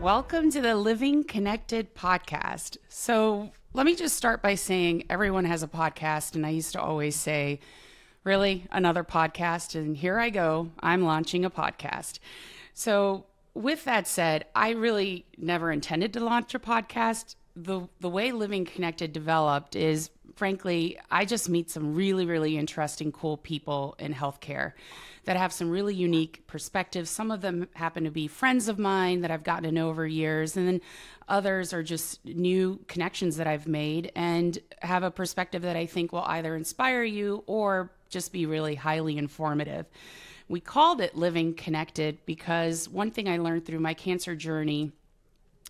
Welcome to the Living Connected podcast. So let me just start by saying everyone has a podcast, and I used to always say, really, another podcast? And here I go, I'm launching a podcast. So with that said, I really never intended to launch a podcast. The way Living Connected developed is, frankly, I just meet some really, really interesting, cool people in healthcare that have some really unique perspectives. Some of them happen to be friends of mine that I've gotten to know over years, and then others are just new connections that I've made and have a perspective that I think will either inspire you or just be really highly informative. We called it Living Connected because one thing I learned through my cancer journey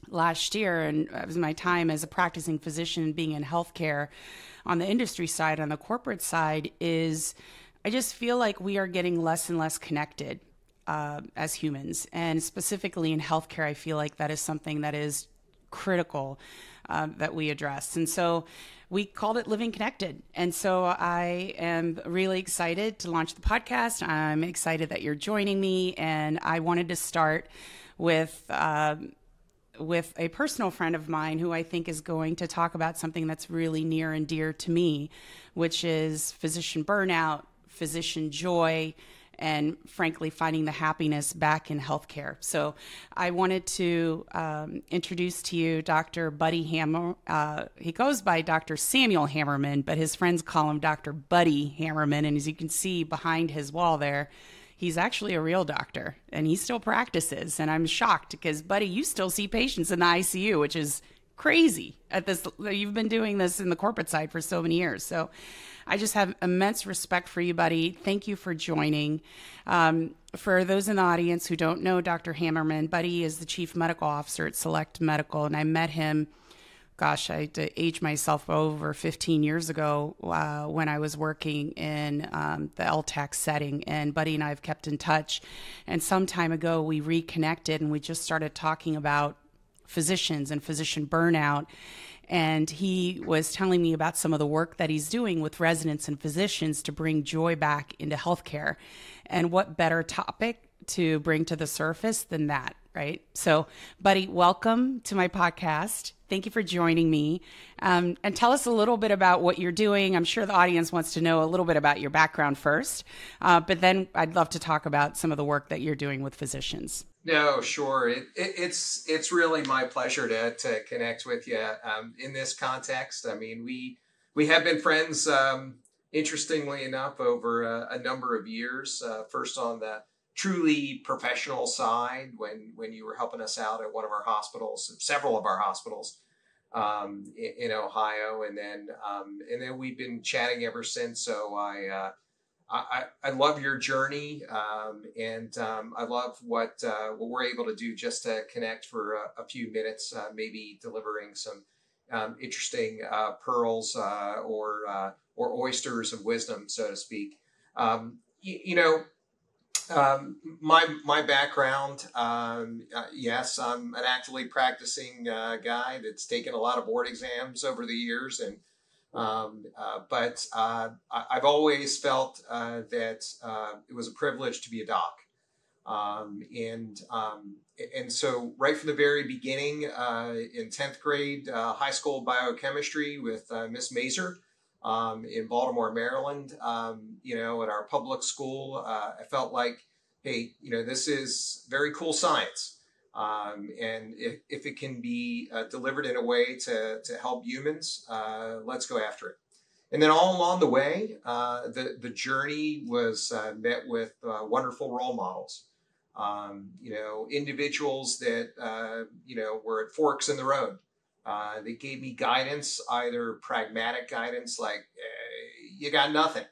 last year, and it was my time as a practicing physician being in healthcare on the industry side, on the corporate side, is I just feel like we are getting less and less connected as humans. And specifically in healthcare, I feel like that is something that is critical that we address. And so we called it Living Connected. And so I am really excited to launch the podcast. I'm excited that you're joining me. And I wanted to start with a personal friend of mine who I think is going to talk about something that's really near and dear to me, which is physician burnout, physician joy, and frankly, finding the happiness back in healthcare. So I wanted to introduce to you Dr. Buddy Hammer. He goes by Dr. Samuel Hammerman, but his friends call him Dr. Buddy Hammerman. And as you can see behind his wall there, he's actually a real doctor and he still practices. And I'm shocked because, Buddy, you still see patients in the ICU, which is crazy at this. You've been doing this in the corporate side for so many years. So I just have immense respect for you, Buddy. Thank you for joining. For those in the audience who don't know Dr. Hammerman, Buddy is the chief medical officer at Select Medical. And I met him, gosh, I had to age myself, over 15 years ago when I was working in the LTAC setting. And Buddy and I have kept in touch. And some time ago, we reconnected and we just started talking about physicians and physician burnout. And he was telling me about some of the work that he's doing with residents and physicians to bring joy back into healthcare. And what better topic to bring to the surface than that, right? So, Buddy, welcome to my podcast. Thank you for joining me. And tell us a little bit about what you're doing. I'm sure the audience wants to know a little bit about your background first, but then I'd love to talk about some of the work that you're doing with physicians. No, sure. It's really my pleasure to connect with you in this context. I mean, we have been friends, interestingly enough, over a number of years. First on the truly professional side, when you were helping us out at one of our hospitals, several of our hospitals in Ohio, and then we've been chatting ever since. So I love your journey, and I love what we're able to do just to connect for a few minutes, maybe delivering some interesting pearls or oysters of wisdom, so to speak. My background, yes, I'm an actively practicing guy that's taken a lot of board exams over the years, and but I've always felt that it was a privilege to be a doc. And so right from the very beginning, in 10th grade, high school biochemistry with Miss Mazer in Baltimore, Maryland, at our public school, I felt like, hey, this is very cool science. And if it can be delivered in a way to help humans, let's go after it. And then all along the way, the journey was met with wonderful role models. Individuals that, were at forks in the road. They gave me guidance, either pragmatic guidance, like, you got nothing.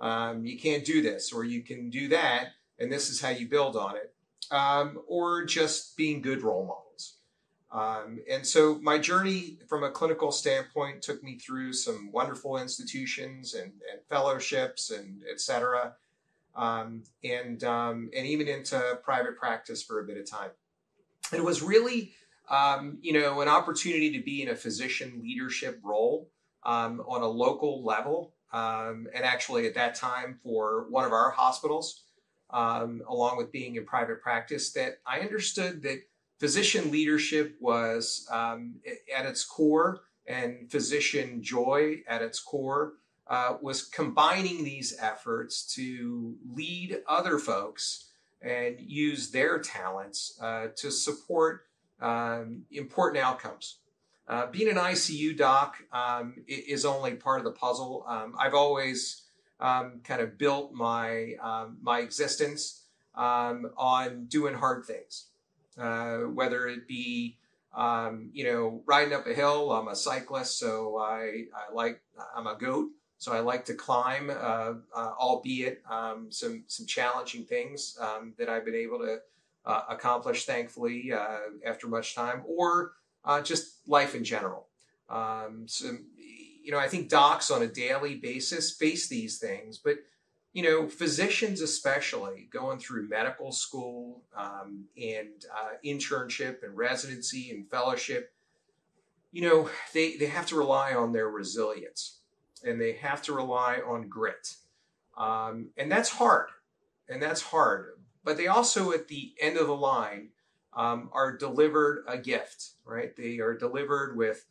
You can't do this, or you can do that, and this is how you build on it. Or just being good role models. And so my journey from a clinical standpoint took me through some wonderful institutions and fellowships and et cetera. And even into private practice for a bit of time. And it was really, an opportunity to be in a physician leadership role on a local level. And actually at that time for one of our hospitals, along with being in private practice, that I understood that physician leadership was at its core, and physician joy at its core was combining these efforts to lead other folks and use their talents to support important outcomes. Being an ICU doc is only part of the puzzle. I've always kind of built my my existence on doing hard things, whether it be riding up a hill. I'm a cyclist, so I'm a goat, so I like to climb, albeit some challenging things that I've been able to accomplish, thankfully, after much time, or just life in general. I think docs on a daily basis face these things, but physicians especially going through medical school and internship and residency and fellowship, they have to rely on their resilience, and they have to rely on grit. And that's hard. But they also, at the end of the line, are delivered a gift, right? They are delivered with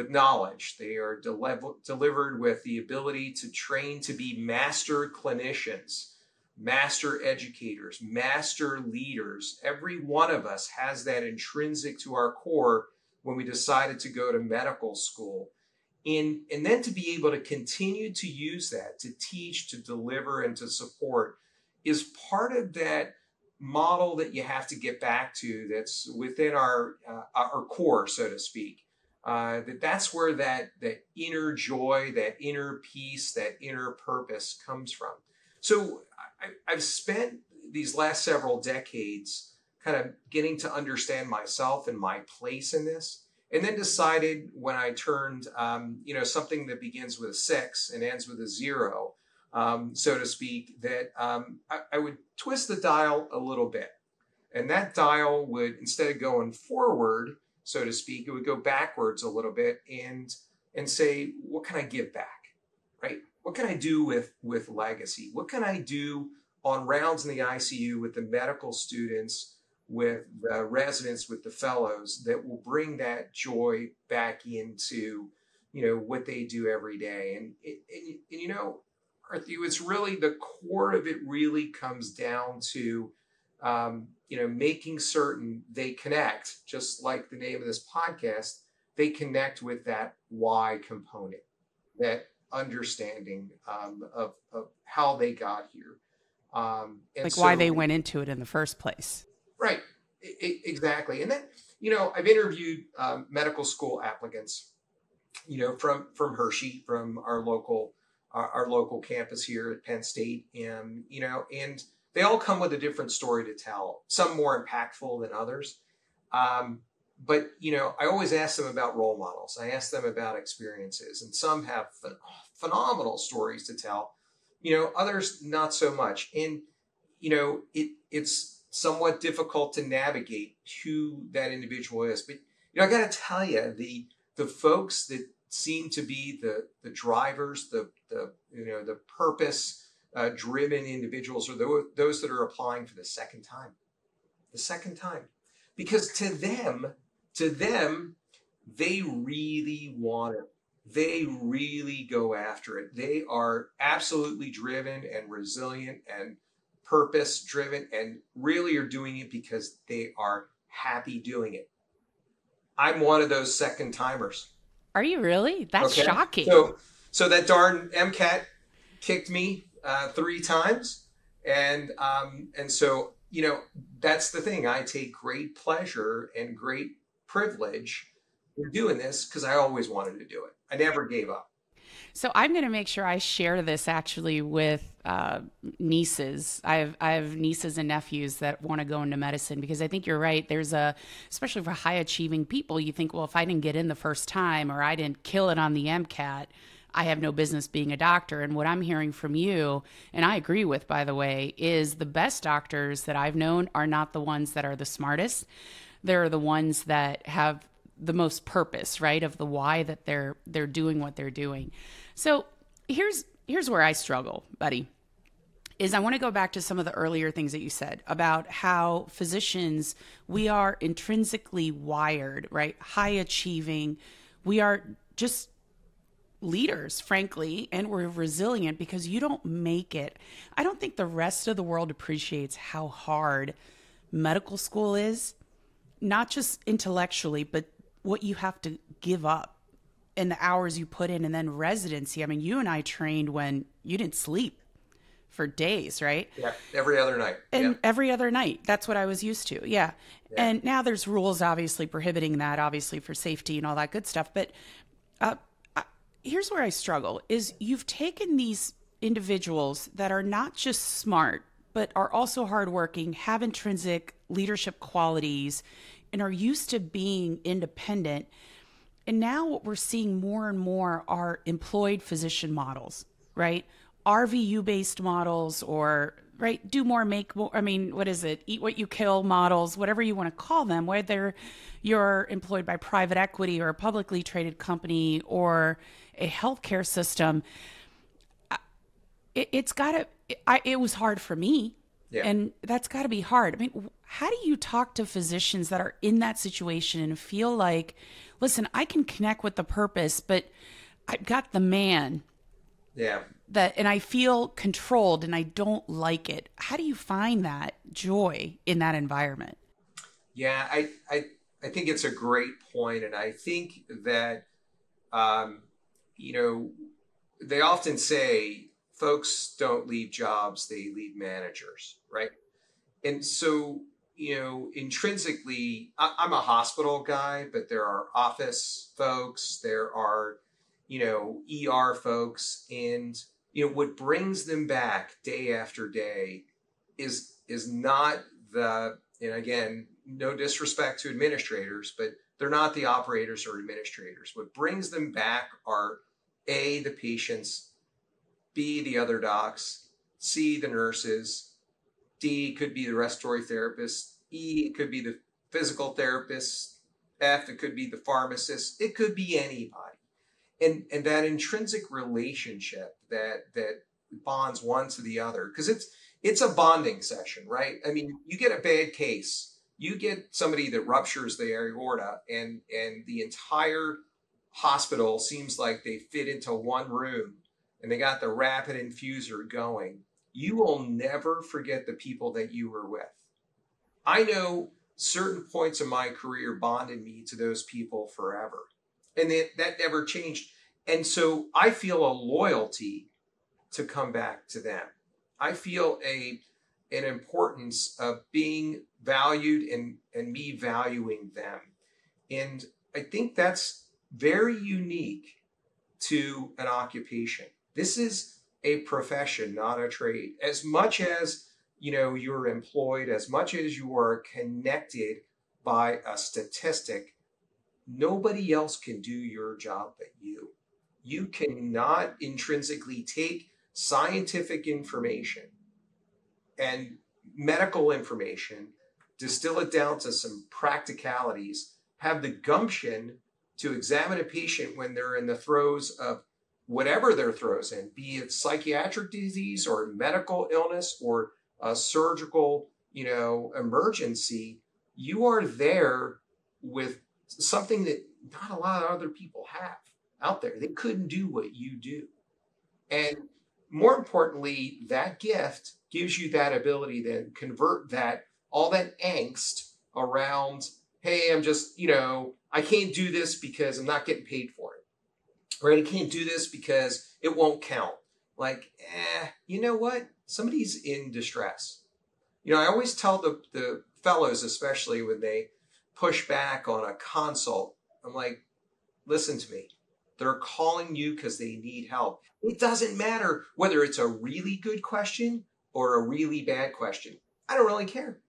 knowledge. They are delivered with the ability to train to be master clinicians, master educators, master leaders. Every one of us has that intrinsic to our core when we decided to go to medical school. And then to be able to continue to use that, to teach, to deliver, and to support is part of that model that you have to get back to, that's within our core, so to speak. That's where that inner joy, that inner peace, that inner purpose comes from. So I've spent these last several decades kind of getting to understand myself and my place in this, and then decided when I turned, something that begins with a 6 and ends with a 0, so to speak, that I would twist the dial a little bit. And that dial would, instead of going forward, so to speak, it would go backwards a little bit and say, what can I give back, right? What can I do with legacy? What can I do on rounds in the ICU with the medical students, with the residents, with the fellows, that will bring that joy back into, what they do every day. And Arti, it's really the core of it really comes down to, making certain they connect, just like the name of this podcast, they connect with that why component, that understanding of how they got here. And why they went into it in the first place. Right, exactly. And then, I've interviewed medical school applicants, from Hershey, from our local campus here at Penn State, and they all come with a different story to tell, some more impactful than others. But I always ask them about role models. I ask them about experiences, and some have phenomenal stories to tell, others not so much. And, it's somewhat difficult to navigate who that individual is. But, I got to tell you, the folks that seem to be the drivers, the purpose driven individuals, are those that are applying for the second time, because to them, they really want it. They really go after it. They are absolutely driven and resilient and purpose driven, and really are doing it because they are happy doing it. I'm one of those second timers. Are you really? That's shocking. So that darn MCAT kicked me 3 times. And so, that's the thing. I take great pleasure and great privilege in doing this because I always wanted to do it. I never gave up. So I'm going to make sure I share this actually with nieces. I have nieces and nephews that want to go into medicine, because I think you're right. There's especially for high achieving people, you think, well, if I didn't get in the first time, or I didn't kill it on the MCAT, I have no business being a doctor. And what I'm hearing from you, and I agree with, by the way, is the best doctors that I've known are not the ones that are the smartest. They're the ones that have the most purpose, right? Of the why that they're doing what they're doing. So here's where I struggle, buddy. is I want to go back to some of the earlier things that you said about how physicians, we are intrinsically wired, right? High achieving. We are just leaders, frankly, and we're resilient because you don't make it. I don't think the rest of the world appreciates how hard medical school is, not just intellectually, but what you have to give up and the hours you put in, and then residency. I mean, you and I trained when you didn't sleep for days, right? Yeah, every other night. And Yeah. every other night. That's what I was used to. Yeah. And now there's rules obviously prohibiting that, obviously for safety and all that good stuff. But here's where I struggle is you've taken these individuals that are not just smart, but are also hardworking, have intrinsic leadership qualities, and are used to being independent. And now what we're seeing more and more are employed physician models, right? RVU based models, or right, do more, make more. I mean, what is it? Eat what you kill models, whatever you want to call them, whether you're employed by private equity or a publicly traded company or a healthcare system. It's got to, it was hard for me. Yeah. And that's got to be hard. I mean, how do you talk to physicians that are in that situation and feel like, listen, I can connect with the purpose, but I've got the man. Yeah. And I feel controlled and I don't like it. How do you find that joy in that environment? Yeah, I think it's a great point, and I think that you know, they often say folks don't leave jobs, they leave managers, right? And so, intrinsically, I'm a hospital guy, but there are office folks, there are, ER folks, and what brings them back day after day is not and again, no disrespect to administrators, but they're not the operators or administrators. What brings them back are A, the patients, B, the other docs, C, the nurses, D could be the respiratory therapist, E, it could be the physical therapist, F, it could be the pharmacist, it could be anybody. And that intrinsic relationship that bonds one to the other, because it's a bonding session, right? I mean, you get a bad case, you get somebody that ruptures the aorta, and the entire hospital seems like they fit into one room, and they got the rapid infuser going. You will never forget the people that you were with. I know certain points of my career bonded me to those people forever, and that never changed. And so I feel a loyalty to come back to them. I feel an importance of being valued and me valuing them. And I think that's very unique to an occupation. This is a profession, not a trade. As much as you're employed, as much as you are connected by a statistic, nobody else can do your job but you. You cannot intrinsically take scientific information and medical information, distill it down to some practicalities, have the gumption to examine a patient when they're in the throes of whatever their throes in, be it psychiatric disease or medical illness or a surgical, emergency. You are there with something that not a lot of other people have out there. They couldn't do what you do. And more importantly, that gift gives you that ability to convert all that angst around, hey, I'm just, I can't do this because I'm not getting paid for it. Right? I can't do this because it won't count. Like, you know what? Somebody's in distress. I always tell the fellows, especially when they push back on a consult, I'm like, listen to me. They're calling you because they need help. It doesn't matter whether it's a really good question or a really bad question. I don't really care.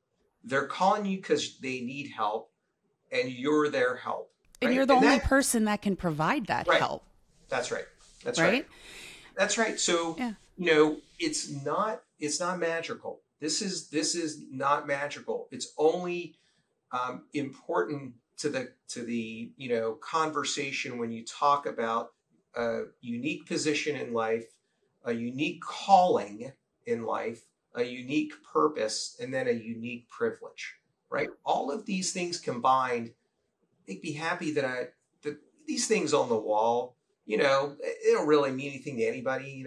They're calling you because they need help, and you're their help. Right? And you're the only person that can provide that help. That's right. That's right. That's right. So, it's not magical. This is not magical. It's only important to the conversation when you talk about a unique position in life, a unique calling, in life, a unique purpose, and then a unique privilege, right? All of these things combined make me happy that these things on the wall, they don't really mean anything to anybody,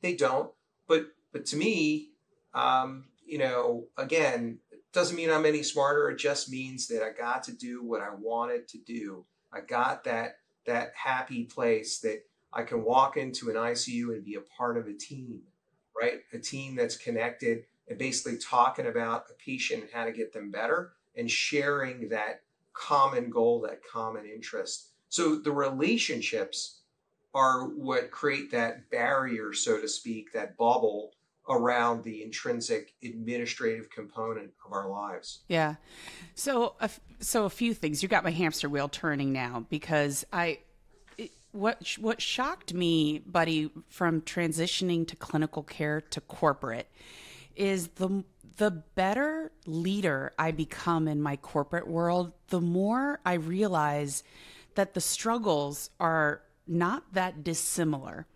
they don't. But to me, again, it doesn't mean I'm any smarter. It just means that I got to do what I wanted to do. I got that happy place that I can walk into an ICU and be a part of a team, right? A team that's connected and basically talking about a patient and how to get them better and sharing that common goal, that common interest. So the relationships are what create that barrier, so to speak, that bubble around the intrinsic administrative component of our lives. Yeah. So a few things. You got my hamster wheel turning now, because what shocked me, buddy, from transitioning to clinical care to corporate is the better leader I become in my corporate world, the more I realize that the struggles are not that dissimilar,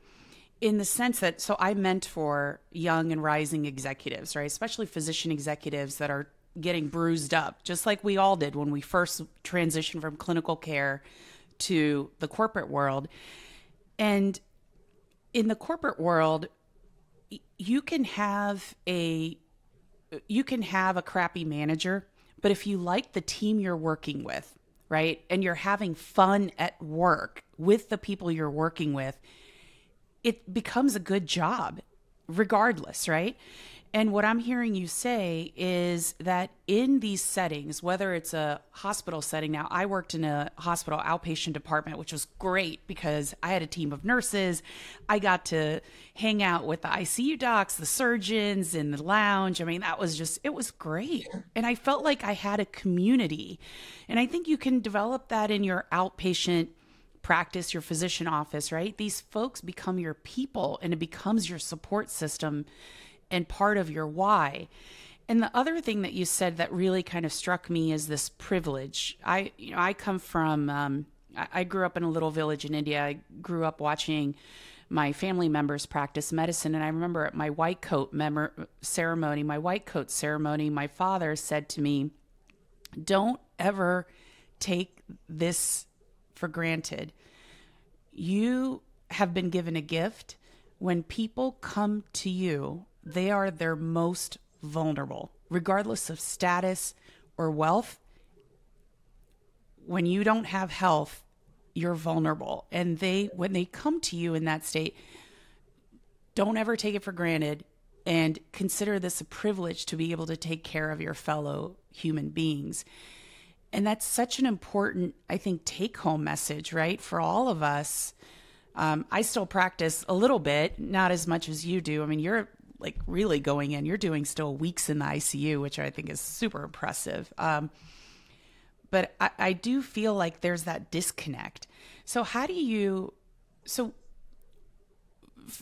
in the sense that, so I mentor young and rising executives, right? Especially physician executives that are getting bruised up, just like we all did when we first transitioned from clinical care to the corporate world. And in the corporate world, you can have a crappy manager, but if you like the team you're working with, right, and you're having fun at work with the people you're working with, it becomes a good job regardless, right? And what I'm hearing you say is that in these settings, whether it's a hospital setting, now I worked in a hospital outpatient department, which was great because I had a team of nurses. I got to hang out with the ICU docs, the surgeons in the lounge. I mean, it was great. And I felt like I had a community. And I think you can develop that in your outpatient practice, your physician office, right? These folks become your people and it becomes your support system and part of your why. And the other thing that you said that really kind of struck me is this privilege. I come from, I grew up in a little village in India. I grew up watching my family members practice medicine. And I remember at my white coat ceremony, my father said to me, don't ever take this for granted. You have been given a gift. When people come to you, they are their most vulnerable, regardless of status or wealth. When you don't have health, you're vulnerable. And when they come to you in that state, don't ever take it for granted and consider this a privilege to be able to take care of your fellow human beings. And that's such an important, I think, take-home message, right, for all of us. I still practice a little bit, not as much as you do. I mean, you're like really going in. You're doing still weeks in the ICU, which I think is super impressive. But I do feel like there's that disconnect. So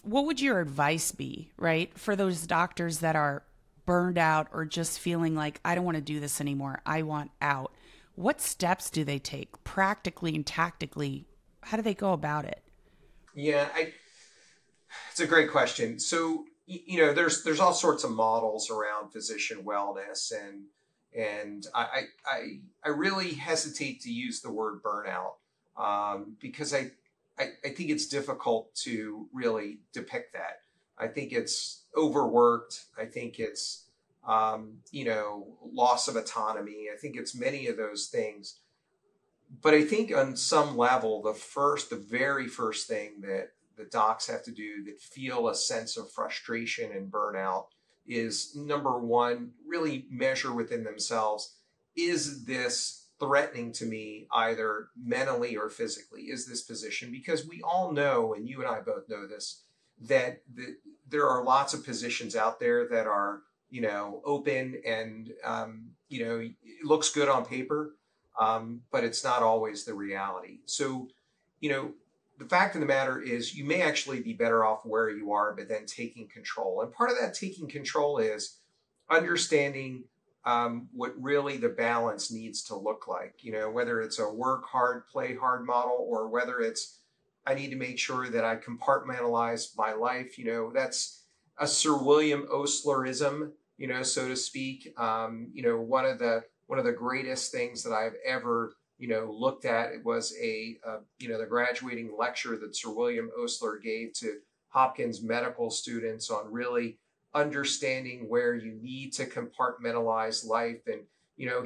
what would your advice be, right, for those doctors that are burned out or just feeling like, I don't want to do this anymore, I want out? What steps do they take practically and tactically? How do they go about it? Yeah, it's a great question. So, there's all sorts of models around physician wellness, and I really hesitate to use the word burnout because I think it's difficult to really depict that. I think it's overworked. I think it's loss of autonomy. I think it's many of those things. But I think on some level, the very first thing that the docs have to do that feel a sense of frustration and burnout is, number one, really measure within themselves, is this threatening to me either mentally or physically? Is this position? Because we all know, and you and I both know this, that there are lots of positions out there that are open and, it looks good on paper, but it's not always the reality. So, the fact of the matter is you may actually be better off where you are, but then taking control. And part of that taking control is understanding what really the balance needs to look like, whether it's a work hard, play hard model, or whether it's, I need to make sure that I compartmentalize my life. a Sir William Oslerism, so to speak. One of the greatest things that I've ever looked at, it was the graduating lecture that Sir William Osler gave to Hopkins medical students on really understanding where you need to compartmentalize life. And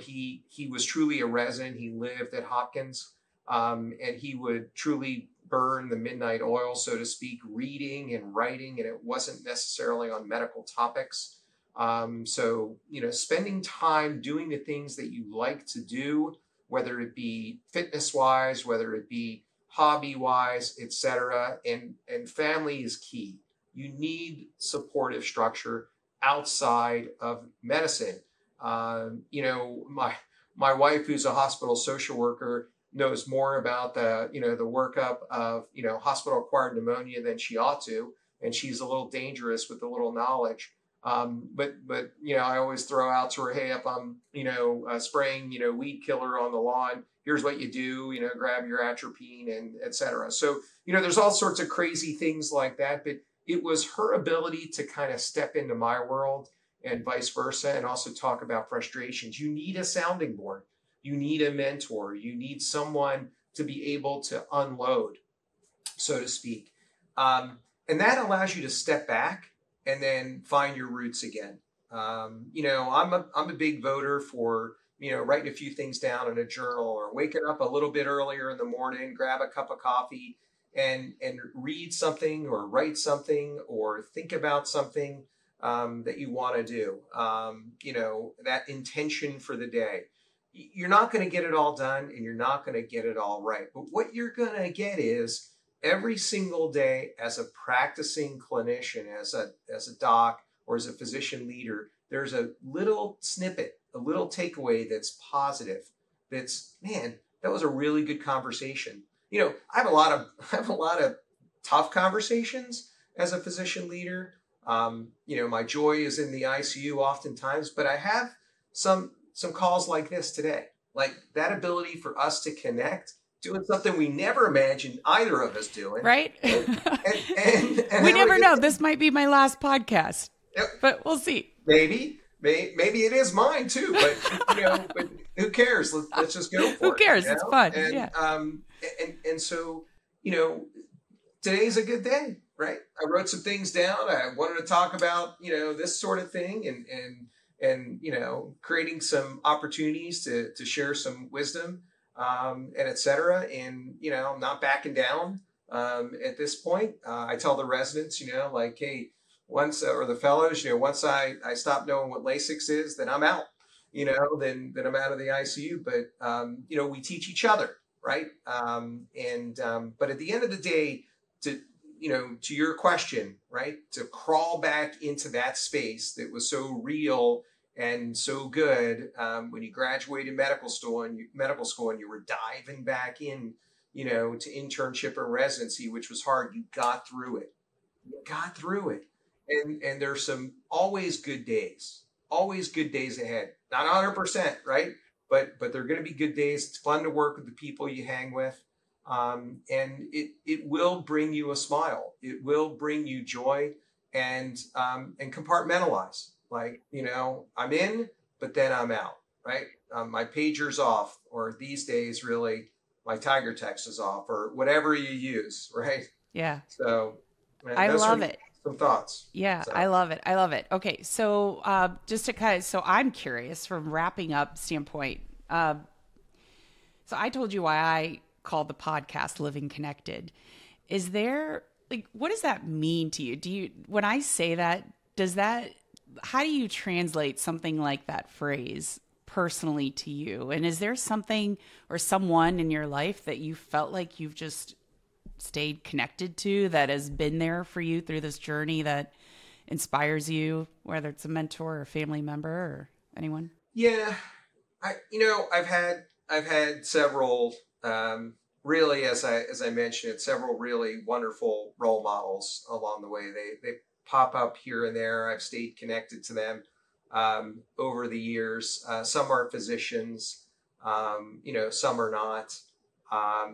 he was truly a resident. He lived at Hopkins, and he would truly burn the midnight oil, so to speak, reading and writing, and it wasn't necessarily on medical topics. So spending time doing the things that you like to do, whether it be fitness wise, whether it be hobby wise, etc. And family is key. You need supportive structure outside of medicine. My wife, who's a hospital social worker, knows more about the workup of hospital acquired pneumonia than she ought to, and she's a little dangerous with a little knowledge. But I always throw out to her, hey, if I'm spraying weed killer on the lawn, here's what you do, grab your atropine and etc. So there's all sorts of crazy things like that, but it was her ability to kind of step into my world and vice versa, and also talk about frustrations. You need a sounding board. You need a mentor. You need someone to be able to unload, so to speak. And that allows you to step back and then find your roots again. I'm a big voter for, writing a few things down in a journal, or waking up a little bit earlier in the morning, grab a cup of coffee and read something or write something or think about something that you want to do. That intention for the day. You're not going to get it all done, and you're not going to get it all right. But what you're going to get is every single day, as a practicing clinician, as a doc, or as a physician leader, there's a little snippet, a little takeaway that's positive. That's, man, that was a really good conversation. I have a lot of tough conversations as a physician leader. My joy is in the ICU oftentimes, but I have some calls like this today, like that ability for us to connect, doing something we never imagined either of us doing. Right. And we never know. This might be my last podcast, but we'll see. Maybe it is mine too, but who cares? Let's just go for it. Who cares? It's fun. And, yeah. And so, today's a good day, right? I wrote some things down. I wanted to talk about, this sort of thing and creating some opportunities to share some wisdom, and et cetera. And, I'm not backing down, at this point. I tell the residents, hey, once, or the fellows, once I stop knowing what Lasix is, then I'm out, then I'm out of the ICU. But, we teach each other, right? But at the end of the day, to your question, right, to crawl back into that space that was so real and so good, when you graduated medical school and you were diving back in, to internship or residency, which was hard. You got through it. And there's some always good days ahead. Not 100%, right? But they're going to be good days. It's fun to work with the people you hang with. And it will bring you a smile. It will bring you joy, and compartmentalize. Like, I'm in, but then I'm out, right? My pager's off, or these days, really, my Tiger Text is off, or whatever you use, right? Yeah. So I love it. Some thoughts. Yeah, so. I love it. Okay, so so I'm curious from wrapping up standpoint. So I told you why I called the podcast Living Connected. Is there, what does that mean to you? When I say that, how do you translate something like that phrase personally to you? And is there something or someone in your life that you felt like you've just stayed connected to, that has been there for you through this journey, that inspires you, whether it's a mentor or a family member or anyone? Yeah. I've had several, really, as I mentioned, several really wonderful role models along the way. They pop up here and there. I've stayed connected to them, over the years. Some are physicians, some are not. I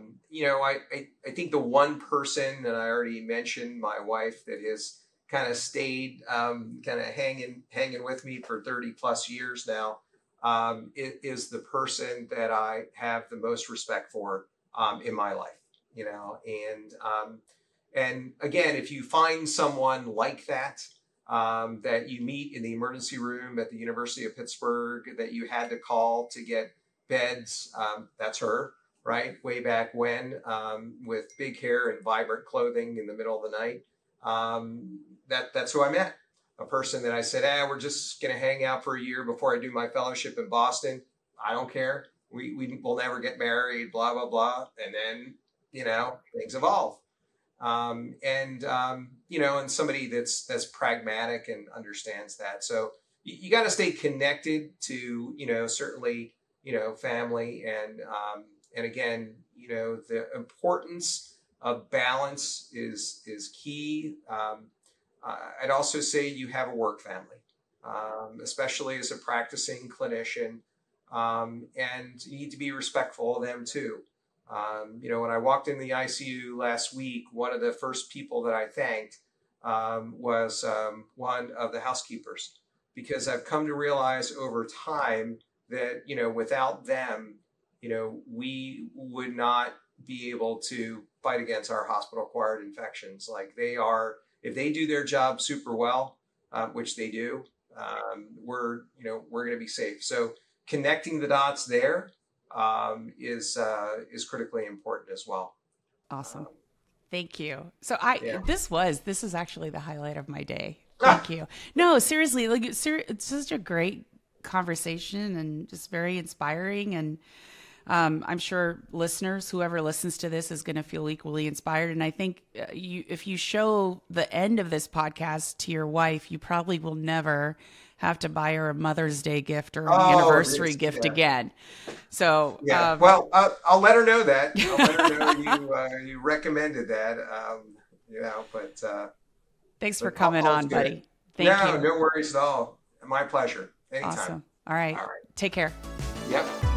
think the one person that I already mentioned, my wife, that has kind of stayed kind of hanging with me for 30 plus years now, it is the person that I have the most respect for in my life, you know. And again, if you find someone like that, that you meet in the emergency room at the University of Pittsburgh that you had to call to get beds, that's her, right? Way back when, with big hair and vibrant clothing in the middle of the night. That's who I met. A person that I said, we're just going to hang out for a year before I do my fellowship in Boston. I don't care. We will never get married, blah, blah, blah. And then, you know, things evolve. You know, and somebody that's pragmatic and understands that. So you got to stay connected to, you know, certainly, you know, family and again, you know, the importance of balance is key. I'd also say you have a work family, especially as a practicing clinician, and you need to be respectful of them too. You know, when I walked in the ICU last week, one of the first people that I thanked was one of the housekeepers, because I've come to realize over time that, you know, without them, you know, we would not be able to fight against our hospital-acquired infections. Like they are, if they do their job super well, which they do, we're going to be safe. So connecting the dots there is critically important as well. Awesome. Thank you. So this is actually the highlight of my day. Thank you. No, seriously, like it's such a great conversation and just very inspiring. And I'm sure listeners, whoever listens to this, is going to feel equally inspired. And I think if you show the end of this podcast to your wife, you probably will never have to buy her a Mother's Day gift or an anniversary gift again. So well, I'll let her know that. I'll let her know you recommended that. You know, but thanks for coming on, buddy. Thank you. No worries at all. My pleasure. Anytime. Awesome. All right. Take care. Yep.